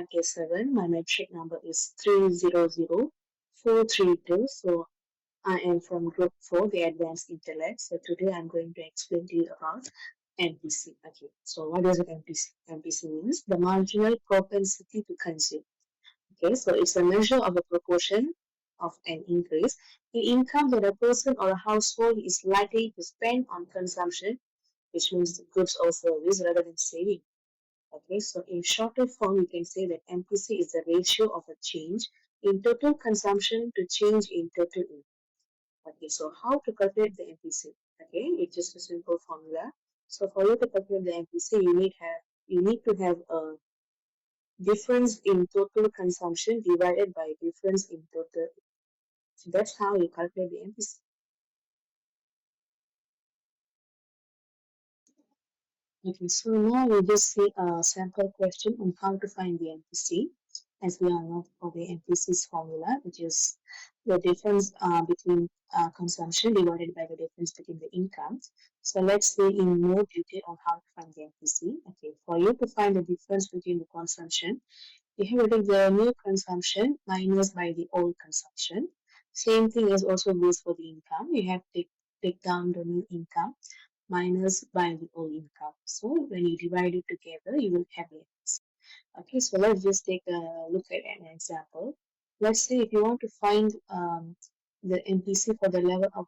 at case 7. My metric number is 300432. So I am from group 4, the advanced intellect. So today I'm going to explain to you about MPC. Okay, so what is MPC? MPC means the marginal propensity to consume. Okay, so it's a measure of the proportion of an increase in income that a person or a household is likely to spend on consumption, which means goods or service rather than saving. Okay, so in shorter form, we can say that MPC is the ratio of a change in total consumption to change in total income. Okay, so how to calculate the MPC? Okay, it's just a simple formula. So for you to calculate the MPC, you need to have a difference in total consumption divided by difference in total. So that's how you calculate the MPC. Okay, so now we'll just see a sample question on how to find the MPC, as we all know for the MPC's formula, which is the difference between consumption divided by the difference between the incomes. So let's see in more detail on how to find the MPC. Okay, for you to find the difference between the consumption, you have to take the new consumption minus by the old consumption. Same thing as also goes for the income. You have to take down the new income minus by the old income. So when you divide it together, you will have it. Okay, so let's just take a look at an example. Let's say if you want to find the MPC for the level of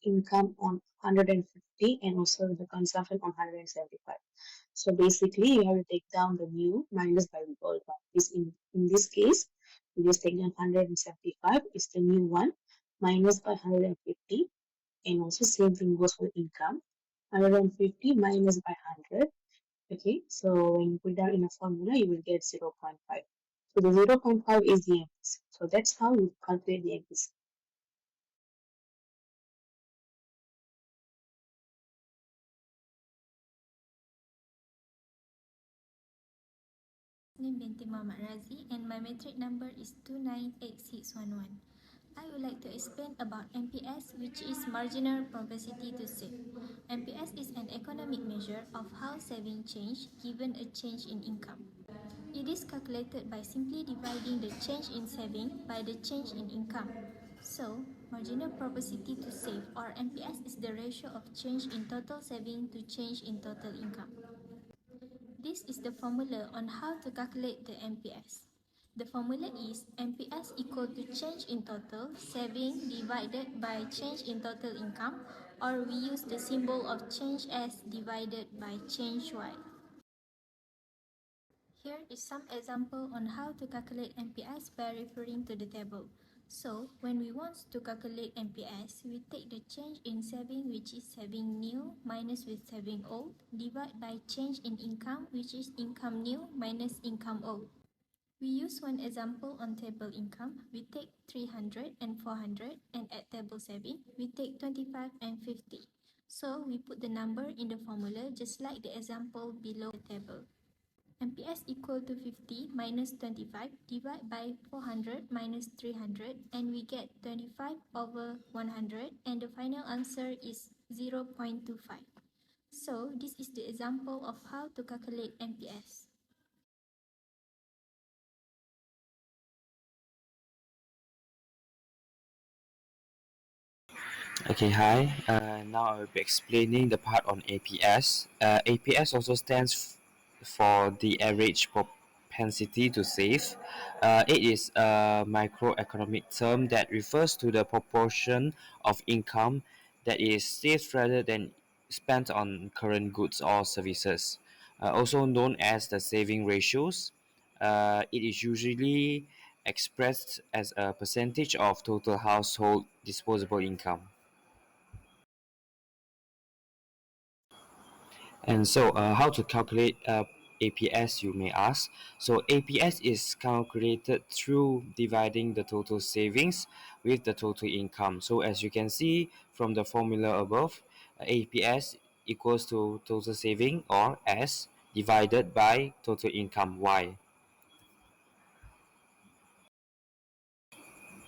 income on 150 and also the consumption on 175. So basically, you have to take down the new minus by the old one. In this case, you just take down 175 is the new one minus by 150, and also same thing goes for income. 150 minus by 100. Okay, so when you put that in a formula, you will get 0.5. So the 0.5 is the MPC. So that's how you calculate the MPC. Name binti Muhammad Razi and my metric number is 298611. I would like to explain about MPS, which is marginal propensity to save. MPS is an economic measure of how saving change given a change in income. It is calculated by simply dividing the change in saving by the change in income. So, marginal propensity to save or MPS is the ratio of change in total saving to change in total income. This is the formula on how to calculate the MPS. The formula is MPS equal to change in total saving divided by change in total income, or we use the symbol of change S divided by change Y. Here is some example on how to calculate MPS by referring to the table. So, when we want to calculate MPS, we take the change in saving, which is saving new minus with saving old, divide by change in income, which is income new minus income old. We use one example on table income. We take 300 and 400, and at table saving, we take 25 and 50. So, we put the number in the formula just like the example below the table. MPS equal to 50 minus 25 divided by 400 minus 300, and we get 25 over 100, and the final answer is 0.25. So this is the example of how to calculate MPS. Okay, hi. Now I will be explaining the part on APS. APS also stands for the average propensity to save. It is a microeconomic term that refers to the proportion of income that is saved rather than spent on current goods or services. Also known as the saving ratios. It is usually expressed as a percentage of total household disposable income. And so, how to calculate APS, you may ask. So, APS is calculated through dividing the total savings with the total income. So, as you can see from the formula above, APS equals to total saving, or S, divided by total income, Y.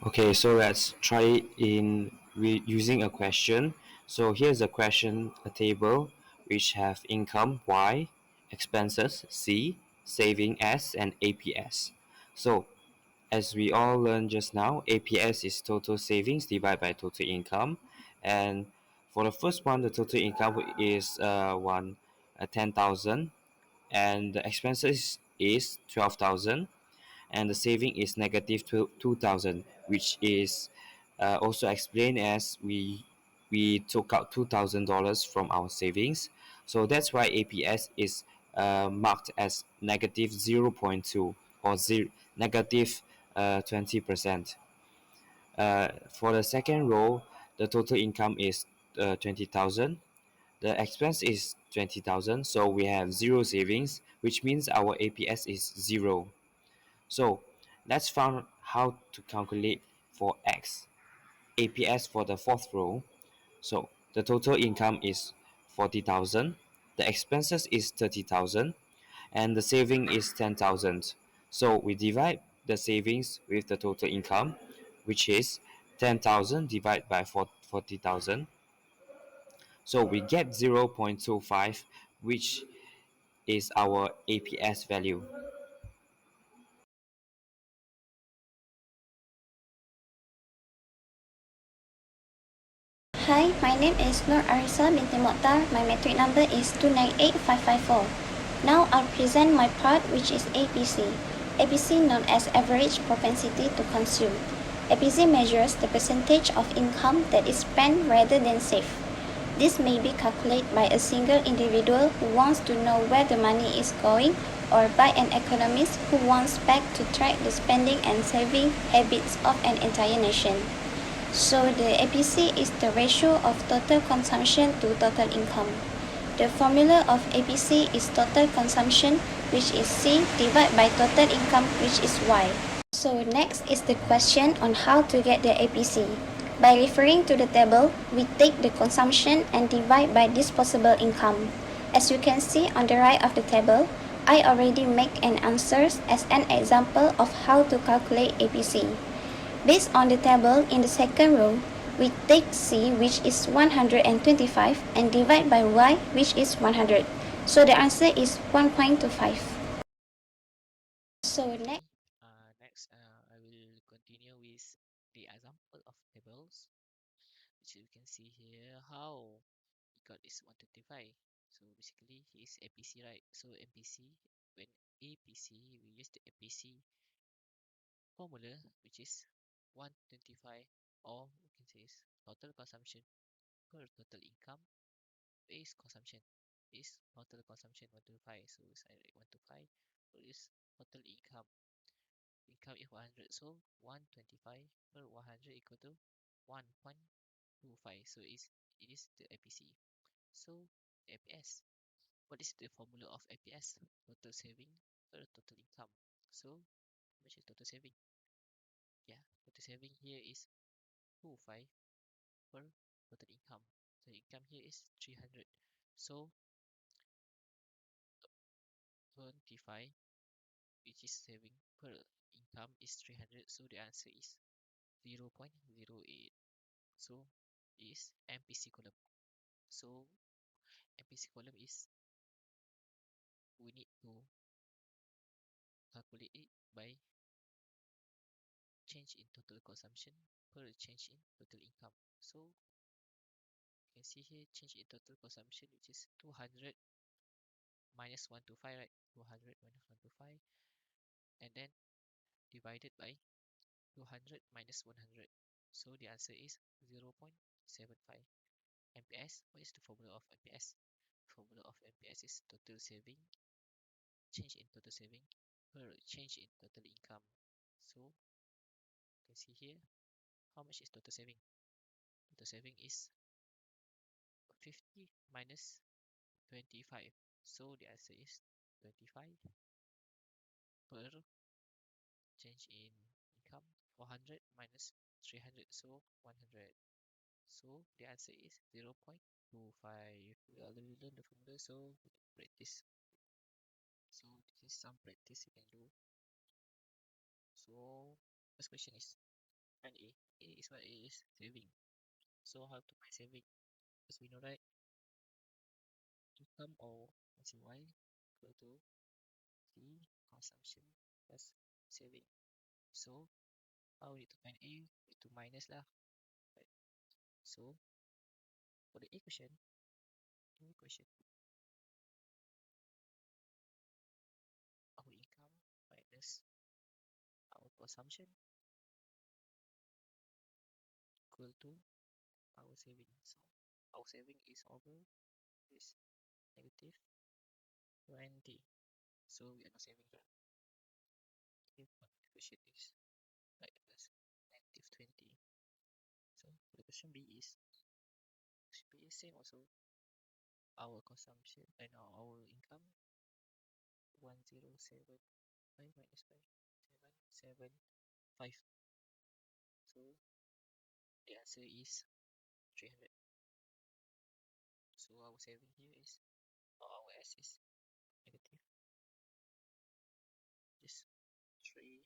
Okay, so let's try it in using a question. So here's a question, a table which have income Y, expenses C, saving S, and APS. So as we all learned just now, APS is total savings divided by total income, and for the first one, the total income is 10,000, and the expenses is 12,000, and the saving is negative 2,000, which is also explained as we took out $2,000 from our savings. So that's why APS is marked as negative 0.2 or negative 20%. For the second row, the total income is 20,000. The expense is 20,000, so we have zero savings, which means our APS is zero. So let's find how to calculate for X. APS for the fourth row. So the total income is 40,000, the expenses is 30,000, and the saving is 10,000. So we divide the savings with the total income, which is 10,000 divided by 40,000. So we get 0.25, which is our APS value. Hi, my name is Norzilah binti Mokhtar. My metric number is 298554. Now I'll present my part, which is APC. APC known as Average Propensity to Consume. APC measures the percentage of income that is spent rather than saved. This may be calculated by a single individual who wants to know where the money is going, or by an economist who wants back to track the spending and saving habits of an entire nation. So the APC is the ratio of total consumption to total income. The formula of APC is total consumption, which is C, divided by total income, which is Y. So next is the question on how to get the APC. By referring to the table, we take the consumption and divide by disposable income. As you can see on the right of the table, I already make an answer as an example of how to calculate APC. Based on the table in the second row, we take C, which is 125, and divide by Y, which is 100. So the answer is 1.25. So next, Next, I will continue with the example of tables, which you can see here how we got this 125. So basically, here is APC, right? So APC, when APC, we use the APC formula, which is 125, or we can say is total consumption per total income is consumption is total consumption 125. So I write 125 is total income. Income is 100, so 125 per 100 equal to 1.25. So it is the APC. So APS. What is the formula of APS? Total saving per total income. So which is total saving? Yeah, total saving here is 25 per total income. So income here is 300. So 25, which is saving per income, is 300. So the answer is 0.08. So is MPC column. So MPC column is we need to calculate it by change in total consumption per change in total income. So you can see here change in total consumption, which is 200 minus 125, right? 200 minus 125, and then divided by 200 minus 100. So the answer is 0.75. MPS. What is the formula of MPS? Formula of MPS is total saving, change in total saving per change in total income. So you can see here how much is total saving. Total saving is 50 minus 25. So the answer is 25 per change in income. 400 minus 300, so 100. So the answer is 0.25. We already learned the formula, so practice. So this is some practice you can do. So first question is and A. A is what? A is saving. So how to find saving? Because we know, right, income or Y equal to the consumption plus saving. So how we need to find A? We need to minus lah. Right. So for the equation, our income minus our consumption equal to our saving. So our saving is over is negative 20. So we are not saving here. If my equation is like this, negative 20. So the question B is same also. Our consumption and our income 1075 minus 5 775. So the answer is 300. So our saving here is our S is negative just 300.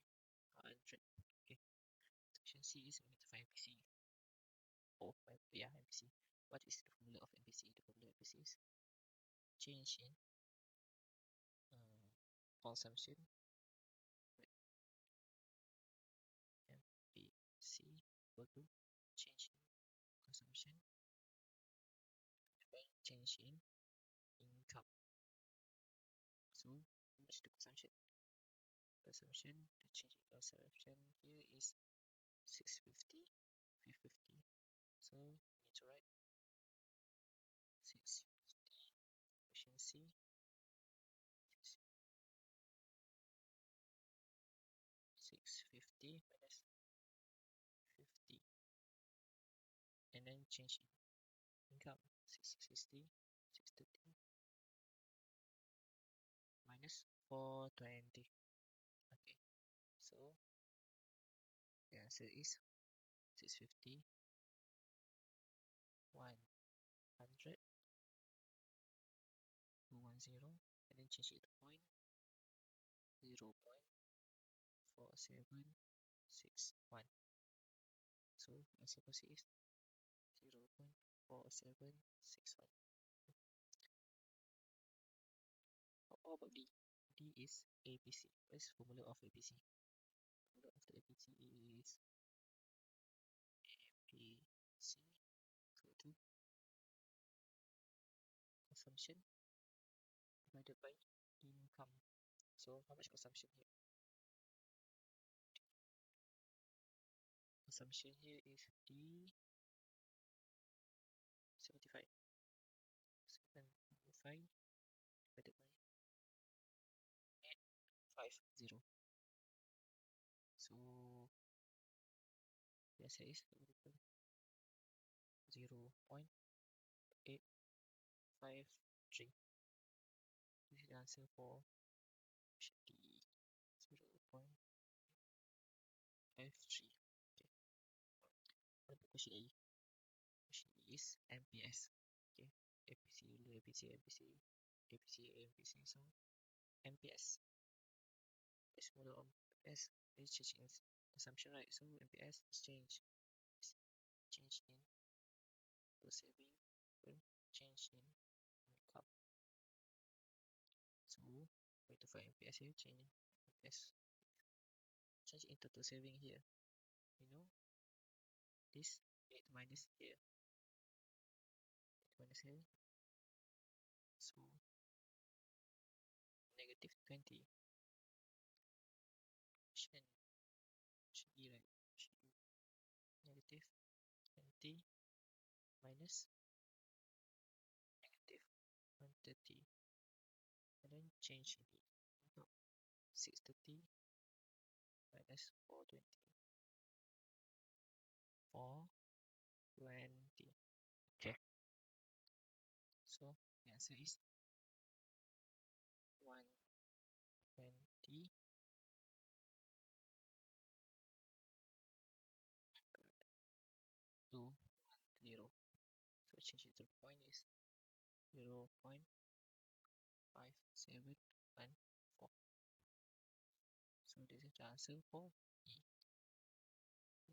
Okay. Section C is we need to find MPC. Oh, yeah, MPC. What is the formula of MPC? The formula of MPC is change in consumption. MPC equal to change in consumption by change in income. So how much the consumption? Consumption, the change in consumption here is 650, 550. So we need to write 650 efficiency 650 minus 50 and then change in income 660 630 minus 420. Okay, so the answer is 650 100 210 and then change it to point 0.4761. So answer for C is 0.4761. How about D? D is APC. What is formula of APC? Formula of the APC is APC equal to consumption divided by income. So how much consumption here? Consumption here is D 75. 75 divided by 850. So the answer is 0.853. This is the answer for option D. 0.53. Okay. What about question A? Question A is MPS. Okay. APC, APC, APC, APC, APC. So MPS is model of MPS is change in consumption, right? So MPS is change in the saving will change in income. So we need to find MPS here, change MPS change in total saving here. You know this 8 minus here. 8 minus here. So negative 20. Should be right. Negative 20 minus negative 130 and then change in the 630 minus 420 420. Okay, so the answer is 120 to 0. So change it to the point is 0.5714. So this is the answer for E.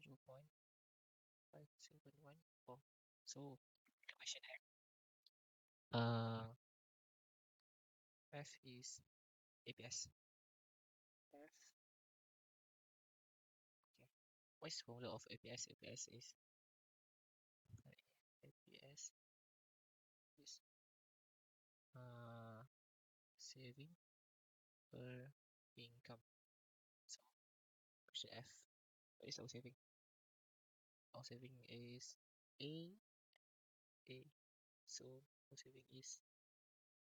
0.5714. So question F. F is APS. Okay. What is formula of APS? APS is APS is saving per income. So question F. What is our saving? Our saving is A. So our saving is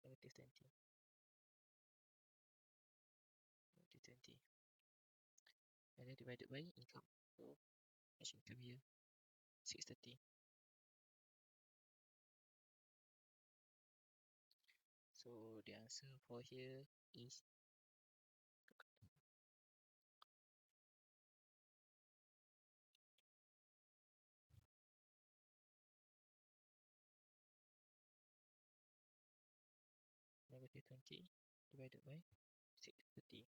negative 20. Negative 20. And then divided by income. So much income here? 630. So the answer for here is negative 20 divided by 630.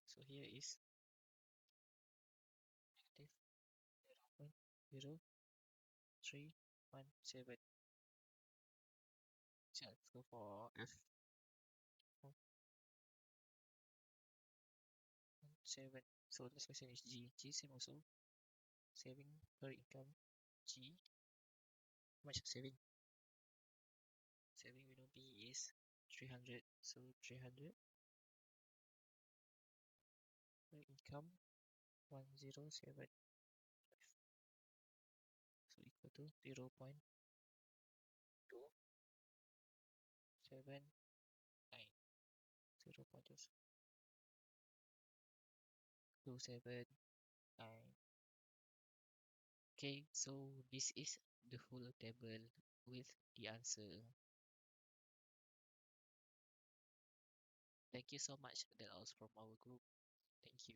So here is negative 0.0317. So let's go for F. 7. So this question is G. G same also. Saving per income. G. How much saving? Saving we know B is 300. So 300 per income 1075. So equal to 0.279. 0.279. Okay, so this is the full table with the answer. Thank you so much. That was from our group. Thank you.